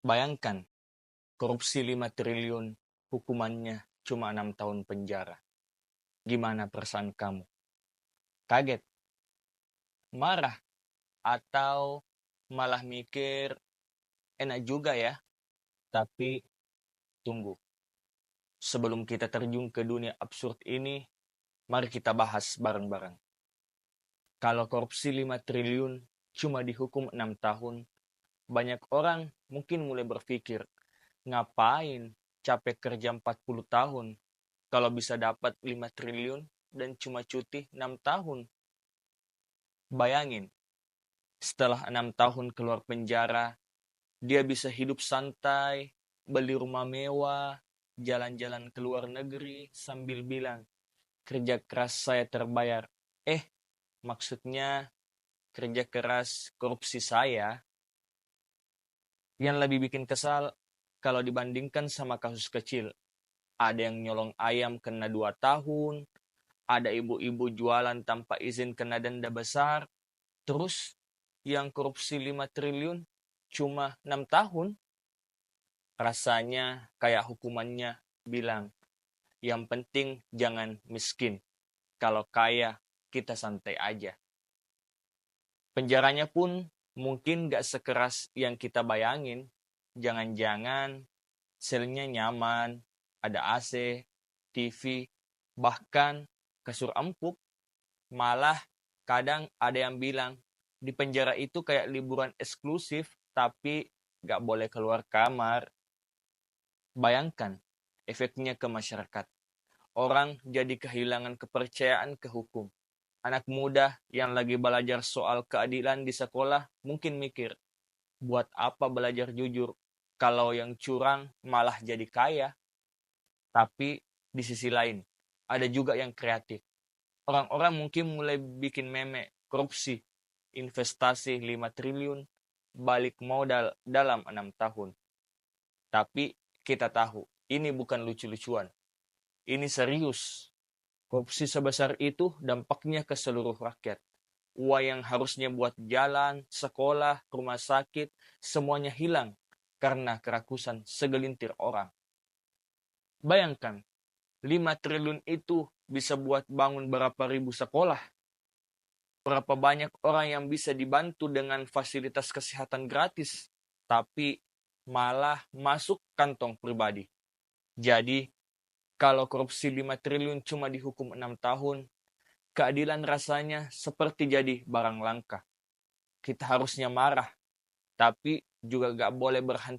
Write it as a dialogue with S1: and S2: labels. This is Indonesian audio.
S1: Bayangkan, korupsi 5 triliun, hukumannya cuma 6 tahun penjara. Gimana perasaan kamu? Kaget, marah, atau malah mikir, enak juga ya? Tapi tunggu, sebelum kita terjun ke dunia absurd ini, mari kita bahas bareng-bareng. Kalau korupsi 5 triliun cuma dihukum 6 tahun, banyak orang mungkin mulai berpikir, ngapain capek kerja 40 tahun kalau bisa dapat 5 triliun dan cuma cuti 6 tahun? Bayangin, setelah 6 tahun keluar penjara, dia bisa hidup santai, beli rumah mewah, jalan-jalan ke luar negeri sambil bilang, kerja keras saya terbayar. Maksudnya kerja keras korupsi saya. Yang lebih bikin kesal, kalau dibandingkan sama kasus kecil, ada yang nyolong ayam kena 2 tahun, ada ibu-ibu jualan tanpa izin kena denda besar, terus yang korupsi 5 triliun cuma 6 tahun. Rasanya kayak hukumannya bilang, yang penting jangan miskin. Kalau kaya, kita santai aja. Penjaranya pun mungkin gak sekeras yang kita bayangin. Jangan-jangan selnya nyaman, ada AC, TV, bahkan kasur empuk. Malah kadang ada yang bilang, di penjara itu kayak liburan eksklusif, tapi gak boleh keluar kamar. Bayangkan efeknya ke masyarakat. Orang jadi kehilangan kepercayaan ke hukum. Anak muda yang lagi belajar soal keadilan di sekolah mungkin mikir, buat apa belajar jujur kalau yang curang malah jadi kaya? Tapi di sisi lain, ada juga yang kreatif. Orang-orang mungkin mulai bikin meme korupsi, investasi 5 triliun, balik modal dalam 6 tahun. Tapi kita tahu, ini bukan lucu-lucuan. Ini serius. Korupsi sebesar itu dampaknya ke seluruh rakyat. Uang yang harusnya buat jalan, sekolah, rumah sakit, semuanya hilang karena kerakusan segelintir orang. Bayangkan, 5 triliun itu bisa buat bangun berapa ribu sekolah. Berapa banyak orang yang bisa dibantu dengan fasilitas kesehatan gratis, tapi malah masuk kantong pribadi. Jadi, kalau korupsi 5 triliun cuma dihukum 6 tahun, keadilan rasanya seperti jadi barang langka. Kita harusnya marah, tapi juga gak boleh berhenti